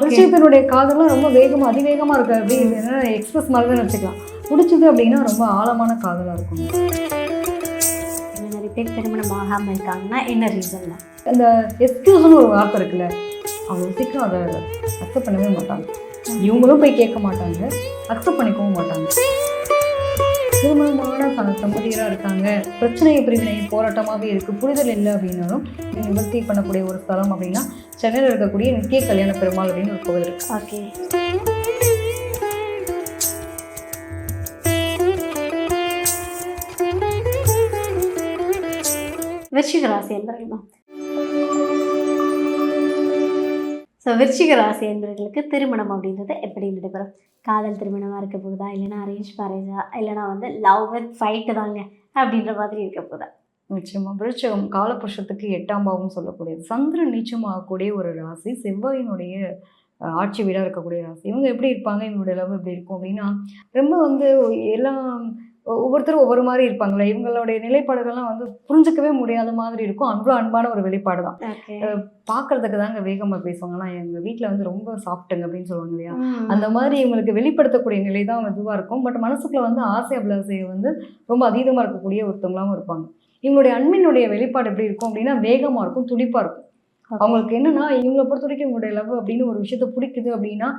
விஷயத்தினுடைய காதெல்லாம் ரொம்ப வேகமாக அதிவேகமாக இருக்குது அப்படின்னு எக்ஸ்பிரஸ் மாதிரி தான் வச்சுக்கலாம். பிடிச்சது அப்படின்னா ரொம்ப ஆழமான காதலாக இருக்கும். நிறைய பேர் திருமணம் ஆகாமல் இருக்காங்கன்னா என்ன ரீசன் தான்? அந்த எக்ஸ்கியூஸ்னு ஒரு வார்த்தை இருக்குல்ல, அவ்வளோ சீக்கிரம் அதை அக்செப்ட் பண்ணவே மாட்டாங்க. இவங்களும் போய் கேட்க மாட்டாங்க, அக்செப்ட் பண்ணிக்கவும் மாட்டாங்க. திருமணமான தம்பதியராக இருக்காங்க, பிரச்சனையை பிரிவினை போராட்டமாகவே இருக்குது, புரிதல் இல்லை அப்படின்னாலும் நிவர்த்தி பண்ணக்கூடிய ஒரு ஸ்தலம் அப்படின்னா சென்னையில் இருக்கக்கூடிய நித்திய கல்யாண பெருமாள் அப்படின்னு ஒரு கோவில் இருக்கு. ஓகே, விருச்சிக ராசி என்பர்களா? ஸோ விருச்சிக ராசி என்பவர்களுக்கு திருமணம் அப்படின்றது எப்படி நடைபெறும்? காதல் திருமணமாக இருக்க போகுதா, இல்லைனா அரேஞ்ச் மேரேஜா, இல்லைனா வந்து லவ் வித் ஃபைட்டு தாங்க அப்படின்ற மாதிரி இருக்க போகுதா? நிச்சயமா விருச்சிகம் காலபுருஷத்துக்கு 8ஆம் பாவம் சொல்லக்கூடியது. சந்திரன் நீச்சமாகக்கூடிய ஒரு ராசி, செவ்வாயினுடைய ஆட்சி வீடாக இருக்கக்கூடிய ராசி. இவங்க எப்படி இருப்பாங்க, இவங்களுடைய லவ் எப்படி இருக்கும் அப்படின்னா ரொம்ப வந்து எல்லாம் ஒவ்வொருத்தரும் ஒவ்வொரு மாதிரி இருப்பாங்களே, இவங்களுடைய நிலைப்பாடுகள்லாம் வந்து புரிஞ்சிக்கவே முடியாத மாதிரி இருக்கும். அவ்வளோ அன்பான ஒரு வெளிப்பாடு தான். பார்க்கறதுக்கு தாங்க வேகமாக பேசுவாங்க, ஆனால் எங்கள் வீட்டில் வந்து ரொம்ப சாஃப்ட்டுங்க அப்படின்னு சொல்லுவாங்க இல்லையா, அந்த மாதிரி இவங்களுக்கு வெளிப்படுத்தக்கூடிய நிலை தான் இதுவாக இருக்கும். பட் மனசுக்குள்ள வந்து ஆசை அபிலாசையை வந்து ரொம்ப அதீதமாக இருக்கக்கூடிய ஒருத்தவங்களாகவும் இருப்பாங்க. இவங்களுடைய அன்பினுடைய வெளிப்பாடு எப்படி இருக்கும் அப்படின்னா வேகமாக இருக்கும், துடிப்பாக இருக்கும். அவங்களுக்கு என்னன்னா இவங்களை பொறுத்த வரைக்கும் இவங்களுடைய லவ் அப்படின்னு ஒரு விஷயத்த பிடிக்குது அப்படின்னா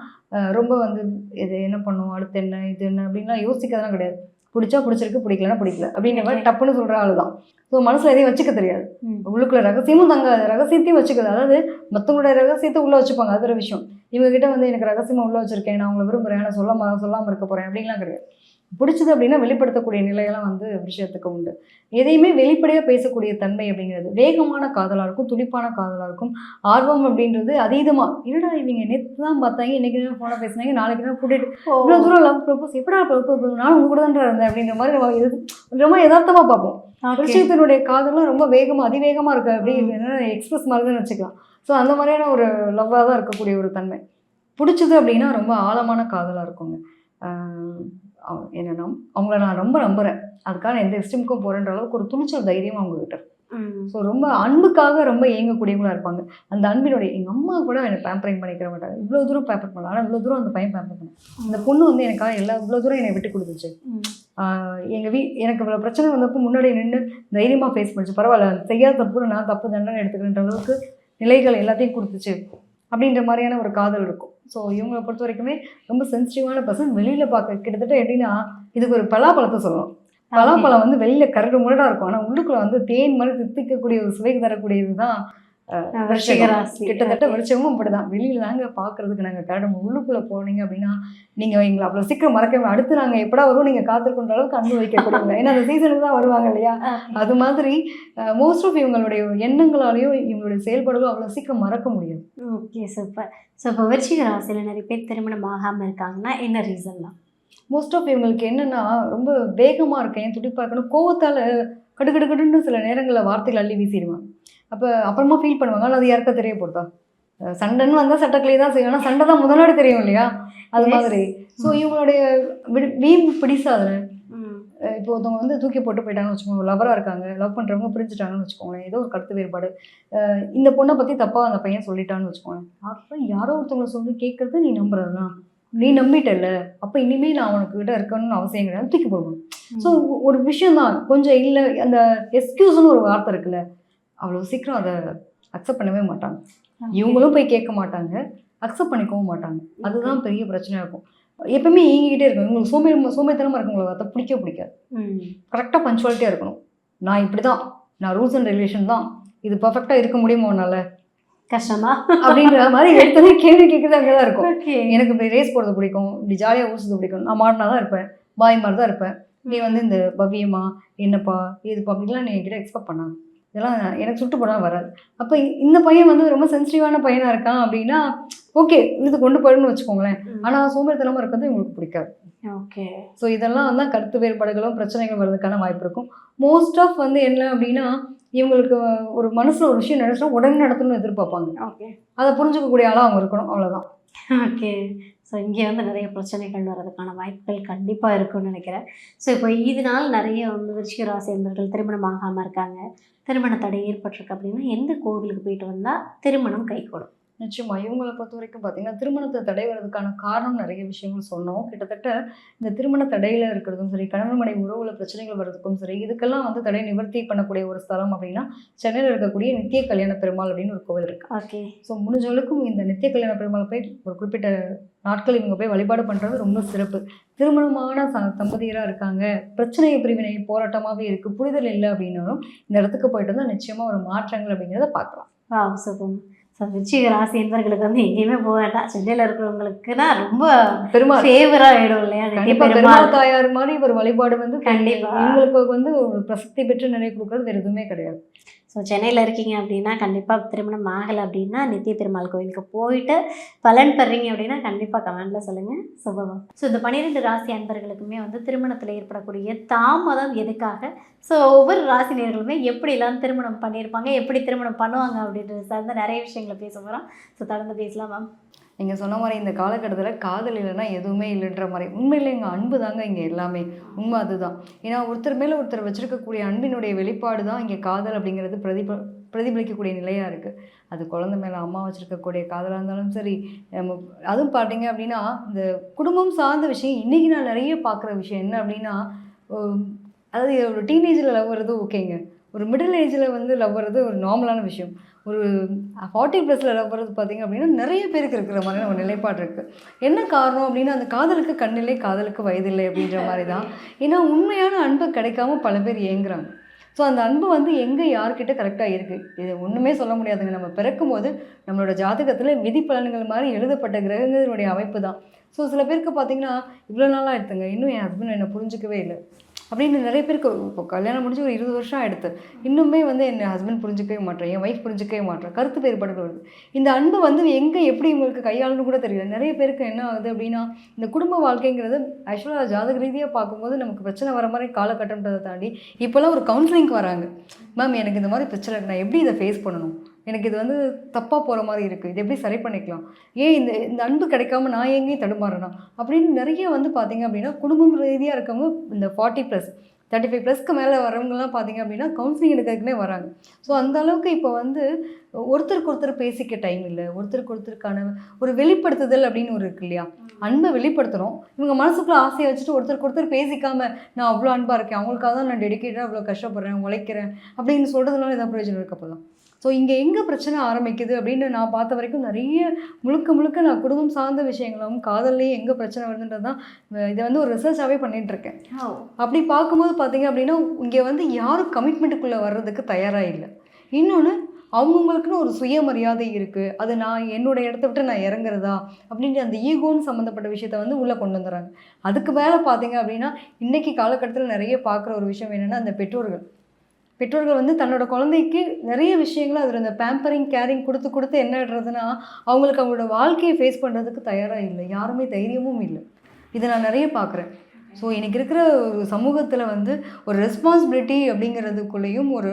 ரொம்ப வந்து இது என்ன பண்ணும், அடுத்து என்ன, இது என்ன அப்படின்லாம் யோசிக்கிறதுலாம் கிடையாது. பிடிச்சா பிடிச்சிருக்கு, பிடிக்கலன்னா பிடிக்கல அப்படின்ற மாதிரி டப்புன்னு சொல்கிற ஆளு தான். ஸோ மனசில் எதையும் வச்சுக்க தெரியாது, உள்ளுக்குள்ள ரகசியமும் தங்காது, ரகசியத்தையும் வச்சுக்காது. அதாவது மற்றவங்களுடைய ரகசியத்தை உள்ளே வச்சுப்பாங்க, அது ஒரு விஷயம். இவங்ககிட்ட வந்து எனக்கு ரகசியமாக உள்ளே வச்சுருக்கேன், நான் அவங்களை விரும்புகிறேன், நான் சொல்லாமல் இருக்க போகிறேன் அப்படின்லாம் கிடையாது. பிடிச்சது அப்படின்னா வெளிப்படுத்தக்கூடிய நிலையெல்லாம் வந்து விஷயத்துக்கு உண்டு. எதையுமே வெளிப்படையாக பேசக்கூடிய தன்மை அப்படிங்கிறது வேகமான காதலாக இருக்கும், துடிப்பான காதலாக இருக்கும். ஆர்வம் அப்படின்றது அதீதமாக, என்னடா இவங்க நேற்று தான் பார்த்தாங்க, இன்றைக்கி தான் ஃபோனை பேசினாங்க, நாளைக்கு தான் கூட்டிகிட்டு இவ்வளோ தூரம் லவ் ப்ரப்போஸ், எப்படா ப்ரப்போஸ், நானும் உங்க கூட தான் இருந்தேன் அப்படின்ற மாதிரி நம்ம ரொம்ப யதார்த்தமாக பார்ப்போம். விஷயத்தினுடைய காதலாம் ரொம்ப வேகமாக அதிவேகமாக இருக்குது அப்படின்னு எக்ஸ்பிரஸ் மாதிரி தான் வச்சுக்கலாம். ஸோ அந்த மாதிரியான ஒரு லவ்வாக தான் இருக்கக்கூடிய ஒரு தன்மை. பிடிச்சது அப்படின்னா ரொம்ப ஆழமான காதலாக இருக்குங்க. என்னன்னா அவங்கள நான் ரொம்ப நம்புகிறேன், அதுக்காக எந்த எஸ்டிமுக்கும் போகிறேன்ற அளவுக்கு ஒரு துணிச்சல் தைரியம் அவங்ககிட்ட. ஸோ ரொம்ப அன்புக்காக ரொம்ப ஏங்கக்கூடியவங்களா இருப்பாங்க. அந்த அன்பினுடைய எங்கள் அம்மா கூட என்னை பேம்பரிங் பண்ணிக்கிற மாட்டாங்க, இவ்வளோ தூரம் பேம்பர் பண்ணலாம், ஆனால் இவ்வளோ தூரம் அந்த பையன் பேம்பர் பண்ணேன். அந்த பொண்ணு வந்து எனக்காக இவ்வளோ தூரம் என்னை விட்டு கொடுத்துச்சு. எனக்கு இவ்வளோ பிரச்சனை வந்தப்போ முன்னாடி நின்று தைரியமாக ஃபேஸ் பண்ணிச்சு. பரவாயில்ல, செய்யாத தப்பு நான் தப்பு தண்டனை எடுத்துக்கின்ற அளவுக்கு நிலைகள் எல்லாத்தையும் கொடுத்துச்சு அப்படின்ற மாதிரியான ஒரு காதல் இருக்கும். ஸோ இவங்களை பொறுத்த வரைக்குமே ரொம்ப சென்சிட்டிவான பர்சன். வெளியில் பார்க்க கிட்டத்தட்ட எப்படின்னா இதுக்கு ஒரு பலாப்பழத்தை சொல்லலாம். பலாப்பழம் வந்து வெளியில் கரடு முரடாக இருக்கும், ஆனால் உள்ளுக்குள்ள வந்து தேன் மாதிரி தித்திக்கக்கூடிய ஒரு சுவை தரக்கூடியது தான் கிட்டத்தட்ட விருச்சிகமும் அப்படிதான். வெளியில் தாங்க பார்க்கறதுக்கு நாங்கள் கரடு, உள்ளுக்குள்ளே போனீங்க அப்படின்னா நீங்கள் எங்களை அவ்வளோ சீக்கிரம் மறக்க, அடுத்து நாங்கள் எப்படா வரும் நீங்கள் காத்திருக்கின்ற அளவுக்கு அனுபவிக்கக்கூடியவங்க. ஏன்னா அந்த சீசனுக்கு தான் வருவாங்க இல்லையா, அது மாதிரி மோஸ்ட் ஆஃப் இவங்களுடைய எண்ணங்களாலேயும் இவங்களுடைய செயல்பாடுகளும் அவ்வளோ சீக்கிரம் மறக்க முடியாது. Okay, super. ஸோ இப்போ விருச்சிக ராசியில் நிறைய பேர் திருமணம் ஆகாமல் இருக்காங்கன்னா என்ன ரீசன் தான்? மோஸ்ட் ஆஃப் இவங்களுக்கு என்னென்னா ரொம்ப வேகமாக இருக்கேன், துடிப்பாக இருக்கணும், கோவத்தால் கடுக்கடுன்னு சில நேரங்களில் வார்த்தைகள் அள்ளி வீசிடுவாங்க. அப்புறமா ஃபீல் பண்ணுவாங்க, ஆனால் அது யாருக்கா தெரிய போட்டா, சண்டைன்னு வந்தால் சட்டக்கிளே தான் செய்யும், ஆனால் சண்டை தான் முதலாடி தெரியும் இல்லையா, அது மாதிரி. ஸோ இவங்களுடைய வீம்பு பிடிசாதுல இப்போ ஒருத்தவங்க வந்து தூக்கி போட்டு போயிட்டாங்கன்னு வச்சுக்கோங்க, லவராக இருக்காங்க, லவ் பண்ணுறவங்க பிரிஞ்சுட்டாங்கன்னு வச்சுக்கோங்களேன், ஏதோ ஒரு கருத்து வேறுபாடு, இந்த பொண்ணை பற்றி தப்பாக அந்த பையன் சொல்லிட்டான்னு வச்சுக்கோங்க, அப்போ யாரோ ஒருத்தவங்களை சொல்லி கேட்குறது நீ நம்புறதுதான், நீ நம்பிட்டல, அப்போ இனிமேல் நான் அவனுக்கிட்ட இருக்கணும்னு அவசியம் கிடையாது, தூக்கி போடணும். ஸோ ஒரு விஷயந்தான் கொஞ்சம் இல்லை, அந்த எக்ஸ்கியூஸ்னு ஒரு வார்த்தை இருக்குல்ல, அவ்வளோ சீக்கிரம் அதை அக்செப்ட் பண்ணவே மாட்டாங்க. இவங்களும் போய் கேட்க மாட்டாங்க, அக்செப்ட் பண்ணிக்கவும் மாட்டாங்க. அதுதான் பெரிய பிரச்சனையாக இருக்கும். எப்பவுமே இயங்கிக்கிட்டே இருக்கும். இவங்களுக்கு சோம்பேத்தனமாக இருக்குங்களா, அதை பிடிக்காது. கரெக்டாக பஞ்சுவாலிட்டியாக இருக்கணும். நான் இப்படி தான், நான் ரூல்ஸ் அண்ட் ரெகுலேஷன் தான், இது பர்ஃபெக்டாக இருக்க முடியுமோ உன்னால, கஷ்டமா அப்படின்ற மாதிரி எடுத்ததே கேள்வி கேட்குறது அங்கே தான் இருக்கும். எனக்கு இப்படி ரேஸ் போடுறது பிடிக்கும், இப்படி ஜாலியாக ஊசுறது பிடிக்கும், நான் மாட்டினா தான் இருப்பேன், பாய் மாதிரி தான் இருப்பேன், நீ வந்து இந்த பவியமா என்னப்பா ஏதுப்பா அப்படின்லாம் நீ என்கிட்ட எக்ஸ்பெக்ட் பண்ணாங்க, இதெல்லாம் எனக்கு சுட்டு போனால் வராது. அப்போ இந்த பையன் வந்து ரொம்ப சென்சிட்டிவான பையனாக இருக்கான் அப்படின்னா ஓகே இது கொண்டு போயிடுன்னு வச்சுக்கோங்களேன், ஆனால் சோம்பேறித்தனமாக இருக்கிறது உங்களுக்கு பிடிக்காது. ஓகே, ஸோ இதெல்லாம் தான் கருத்து வேறுபாடுகளும் பிரச்சனைகள் வர்றதுக்கான வாய்ப்பு இருக்கும். மோஸ்ட் ஆஃப் வந்து என்ன அப்படின்னா இவங்களுக்கு ஒரு மனசில் ஒரு விஷயம் நினைச்சா உடனே நடத்தணும்னு எதிர்பார்ப்பாங்க. ஓகே, அதை புரிஞ்சுக்கக்கூடிய ஆளாக அவங்க இருக்கணும், அவ்வளோதான். ஓகே, ஸோ இங்கே வந்து நிறைய பிரச்சனைகள் வர்றதுக்கான வாய்ப்புகள் கண்டிப்பாக இருக்குன்னு நினைக்கிறேன். ஸோ இப்போ இதனால் நிறைய வந்து விருச்சிக ராசி என்பவர்கள் திருமணம் ஆகாமல் இருக்காங்க, திருமண தடை ஏற்பட்டிருக்கு அப்படின்னா எந்த கோவிலுக்கு போயிட்டு வந்தால் திருமணம் கைகூடும்? நிச்சயமா. இவங்கள பொறுத்தவரைக்கும் பார்த்தீங்கன்னா, திருமணத்த தடை வரதுக்கான காரணம் நெறைய விஷயங்கள் சொன்னோம். கிட்டத்தட்ட இந்த திருமண தடையில இருக்கிறதும் சரி, கணவன் மனைவி உறவுல பிரச்சனைகள் வர்றதுக்கும் சரி, இதுக்கெல்லாம் வந்து தடை நிவர்த்தி பண்ணக்கூடிய ஒரு ஸ்தலம் அப்டின்னா, சென்னையில இருக்கக்கூடிய நித்திய கல்யாண பெருமாள் அப்டின்னு ஒரு கோவில் இருக்கு. ஓகே. ஸோ முடிஞ்ச அளவுக்கு இந்த நித்திய கல்யாண பெருமாள போய் ஒரு குறிப்பிட்ட நாட்கள் இவங்க போய் வழிபாடு பண்றது ரொம்ப சிறப்பு. திருமணமான தம்பதியரா இருக்காங்க, பிரச்சனை பிரிவினை போராட்டமாவே இருக்கு, புரிதல் இல்ல அப்டின்னாலும், இந்த இடத்துக்கு போயிட்டு வந்தா நிச்சயமா ஒரு மாற்றங்கள் அப்டிங்கிறத பார்க்கலாம். வாவ்! சூப்பர்ங்க. ஸோ விருச்சிக ராசி என்பர்களுக்கு வந்து எங்கேயுமே போக வேண்டாம். சென்னையில இருக்கிறவங்களுக்குன்னா ரொம்ப பெருமாள் ஃபேவரா ஆயிடும் இல்லையா? நித்திய கண்டிப்பா பெருமாள். பெருமாள் தாயார் மாரி ஒரு வழிபாடு வந்து கண்டிப்பா. இவங்களுக்கு வந்து ஒரு பிரசித்தி பெற்ற நிலை குடுக்குறது வேற எதுவுமே கிடையாது. ஸோ சென்னையில இருக்கீங்க அப்படின்னா, கண்டிப்பாக திருமணம் ஆகலை அப்படின்னா, நித்திய பெருமாள் கோயிலுக்கு போயிட்டு பலன் பெறீங்க அப்படின்னா, கண்டிப்பாக கமெண்ட்ல சொல்லுங்கள். சுபம். ஸோ இந்த 12 ராசி அன்பர்களுக்குமே வந்து திருமணத்தில் ஏற்படக்கூடிய தாமதம் எதுக்காக? ஸோ ஒவ்வொரு ராசி நேயர்களுமே எப்படிலாம் திருமணம் பண்ணியிருப்பாங்க, எப்படி திருமணம் பண்ணுவாங்க அப்படின்றது சார்ந்த நிறைய விஷயங்களை பேச போகிறோம். ஸோ தொடர்ந்து பேசலாம் மேம். நீங்க சொன்ன மாரி இந்த காலகட்டத்தில காதல் இல்லன்னா எதுவுமே இல்லன்ற மாரி. உண்மையிலே இங்க அன்பு தாங்க இங்க எல்லாமே. உண்மை அதுதான். ஏன்னா ஒருத்தர் மேல ஒருத்தர் வச்சிருக்கக்கூடிய அன்பினுடைய வெளிப்பாடு தான் இங்க காதல் அப்படிங்கிறது பிரதிபலிக்கக்கூடிய நிலையா இருக்கு. அது குழந்தை மேல அம்மா வச்சிருக்கக்கூடிய காதலா இருந்தாலும் சரி, நம்ம அதுவும் பார்த்தீங்க அப்படின்னா, இந்த குடும்பம் சார்ந்த விஷயம் இன்னைக்கு நான் நெறைய பார்க்குற விஷயம் என்ன அப்படின்னா, ஒ அதாவது ஒரு டீனேஜ்ல லவ் வர்றது ஓகேங்க. ஒரு மிடில் ஏஜ்ல வந்து லவ் வர்றது ஒரு நார்மலான விஷயம். ஒரு 40 ப்ளஸ்ல லவ் வர்றது பார்த்தீங்க அப்படின்னா, நெறைய பேருக்கு இருக்கிற மாதிரியான ஒரு நிலைப்பாடு இருக்கு. என்ன காரணம் அப்படின்னா, அந்த காதலுக்கு கண்ணில்லை, காதலுக்கு வயதில்லை அப்படின்ற மாரி தான். ஏன்னா உண்மையான அன்பு கிடைக்காம பல பேர் ஏங்குறாங்க. ஸோ அந்த அன்பு வந்து எங்கே யார்கிட்ட கரெக்டாக இருக்குது இது ஒன்றுமே சொல்ல முடியாதுங்க. நம்ம பிறக்கும்போது நம்மளோட ஜாதகத்தில் விதி பலன்கள் மாதிரி எழுதப்பட்ட கிரகங்களுடைய அமைப்பு தான். ஸோ சில பேருக்கு பார்த்தீங்கன்னா, இவ்வளோ நாளாக எடுத்துங்க இன்னும் என் ஹஸ்பண்ட் என்னை புரிஞ்சிக்கவே இல்லை அப்படின்னு நிறைய பேருக்கு இப்போ கல்யாணம் முடிஞ்சு ஒரு 20 வருஷம் ஆகிடுது. இன்னுமே வந்து என் ஹஸ்பண்ட் புரிஞ்சிக்கவே மாட்டேன், என் ஒய்ஃப் புரிஞ்சிக்கவே மாட்டேன், கருத்து வேறுபாடுகள் வருது. இந்த அன்பு வந்து எங்கே எப்படி இவங்களுக்கு கையாளணும்னு கூட தெரியல. நிறைய பேருக்கு என்ன ஆகுது அப்படின்னா, இந்த குடும்ப வாழ்க்கைங்கிறது ஆக்சுவலாக ஜாதக ரீதியாக பார்க்கும்போது நமக்கு பிரச்சனை வர மாதிரி காலகட்டம்ன்றதை தாண்டி இப்போல்லாம் ஒரு கவுன்சிலிங்க்கு வராங்க. மேம் எனக்கு இந்த மாதிரி பிரச்சனை இருக்கு, நான் எப்படி இதை ஃபேஸ் பண்ணணும், எனக்கு இது வந்து தப்பாக போகிற மாதிரி இருக்குது, இது எப்படி சரி பண்ணிக்கலாம், ஏன் இந்த இந்த அன்பு கிடைக்காம நான் எங்கேயும் தடுமாறேனா அப்படின்னு நிறைய வந்து பார்த்தீங்க அப்படின்னா குடும்பம் ரீதியாக இருக்கவங்க இந்த 40+ 35+க்கு மேலே வரவங்கலாம் பார்த்தீங்க அப்படின்னா கவுன்சிலிங் எடுக்கிறதுக்குனே வராங்க. ஸோ அந்த அளவுக்கு இப்போ வந்து ஒருத்தருக்கு ஒருத்தர் பேசிக்க டைம் இல்லை, ஒருத்தருக்கு ஒருத்தருக்கான ஒரு வெளிப்படுத்துதல் அப்படின்னு ஒரு இருக்கு இல்லையா, அன்பை வெளிப்படுத்துகிறோம். இவங்க மனசுக்குள்ள ஆசையை வச்சுட்டு ஒருத்தருக்கு ஒருத்தர் பேசிக்காமல் நான் அவ்வளோ அன்பாக இருக்கேன், அவங்களுக்காக தான் நான் டெடிக்கேட்டாக அவ்வளோ கஷ்டப்படுறேன் உழைக்கிறேன் அப்படின்னு சொல்கிறதுனால ஏதாவது பிரயோஜனம் இருக்கப்போலாம். ஸோ இங்கே எங்கே பிரச்சனை ஆரம்பிக்குது அப்படின்னு நான் பார்த்த வரைக்கும் நிறைய முழுக்க நான் குடும்பம் சார்ந்த விஷயங்களும் காதல்லையும் எங்கே பிரச்சனை வருதுன்றது தான் இதை வந்து ஒரு ரிசர்ச்சாகவே பண்ணிகிட்ருக்கேன். அப்படி பார்க்கும்போது பார்த்தீங்க அப்படின்னா இங்கே வந்து யாரும் கமிட்மெண்ட்டுக்குள்ளே வர்றதுக்கு தயாராக இல்லை. இன்னொன்று அவங்கவுங்களுக்குன்னு ஒரு சுயமரியாதை இருக்குது, அது நான் என்னோடய இடத்த விட்டு நான் இறங்குறதா அப்படின்ற அந்த ஈகோன்னு சம்மந்தப்பட்ட விஷயத்த வந்து உள்ளே கொண்டு வந்துடுறாங்க. அதுக்கு மேலே பார்த்தீங்க அப்படின்னா இன்றைக்கி காலகட்டத்தில் நிறைய பார்க்குற ஒரு விஷயம் என்னென்னா, அந்த பெற்றோர்கள் வந்து தன்னோட குழந்தைக்கு நிறைய விஷயங்களை அதில் இந்த பேம்பரிங் கேரிங் கொடுத்து என்ன ஆடுறதுன்னா அவங்களுக்கு அவங்களோட வாழ்க்கையை ஃபேஸ் பண்ணுறதுக்கு தயாராக இல்லை, யாருமே தைரியமும் இல்லை. இதை நான் நிறைய பார்க்குறேன். ஸோ இன்றைக்கி இருக்கிற ஒரு சமூகத்தில் வந்து ஒரு ரெஸ்பான்சிபிலிட்டி அப்படிங்கிறதுக்குள்ளேயும் ஒரு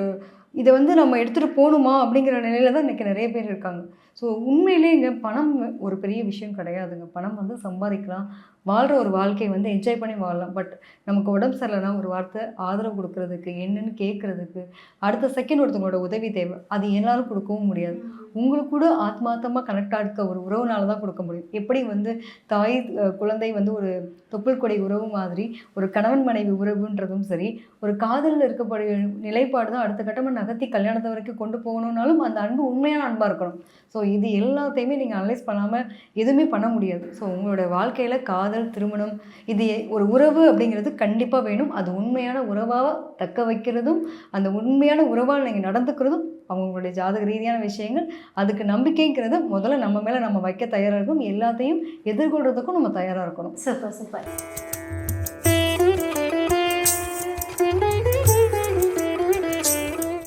இதை வந்து நம்ம எடுத்துகிட்டு போகணுமா அப்படிங்கிற நிலையில தான் இன்றைக்கி நிறைய பேர் இருக்காங்க. ஸோ உண்மையிலேங்க பணம் ஒரு பெரிய விஷயம் கிடையாதுங்க. பணம் வந்து சம்பாதிக்கலாம், வாழ்கிற ஒரு வாழ்க்கையை வந்து என்ஜாய் பண்ணி வாழலாம். பட் நமக்கு உடம்பு சரியில்லைனா ஒரு வார்த்தை ஆதரவு கொடுக்கறதுக்கு, என்னன்னு கேட்குறதுக்கு, அடுத்த செகண்ட் ஒருத்தவங்களோட உதவி தேவை. அது எல்லாரும் கொடுக்கவும் முடியாது. உங்களுக்கு கூட ஆத்மார்த்தமாக கனெக்டாக இருக்க ஒரு உறவுனால தான் கொடுக்க முடியும். எப்படி வந்து தாய் குழந்தை வந்து ஒரு தொப்புள் கொடி உறவு மாதிரி ஒரு கணவன் மனைவி உறவுன்றதும் சரி, ஒரு காதலில் இருக்கக்கூடிய நிலைப்பாடு தான் அடுத்த கட்டமாக நகர்த்தி கல்யாணத்தை வரைக்கும் கொண்டு போகணுன்னாலும் அந்த அன்பு உண்மையான அன்பாக இருக்கணும். ஸோ இது எல்லாத்தையுமே நீங்கள் அனலைஸ் பண்ணாமல் எதுவுமே பண்ண முடியாது. ஸோ உங்களோட வாழ்க்கையில் காதல், திருமணம் இது ஒரு உறவு அப்படிங்கிறது கண்டிப்பாக வேணும். அது உண்மையான உறவாக தக்க வைக்கிறதும் அந்த உண்மையான உறவாக நீங்கள் நடந்துக்கிறதும் அவங்களுடைய ஜாதக ரீதியான விஷயங்கள். அதுக்கு நம்பிக்கைங்கிறத முதல்ல நம்ம மேலே நம்ம வைக்க தயாராக இருக்கும். எல்லாத்தையும் எதிர்கொள்கிறதுக்கும் நம்ம தயாராக இருக்கணும். சூப்பர்.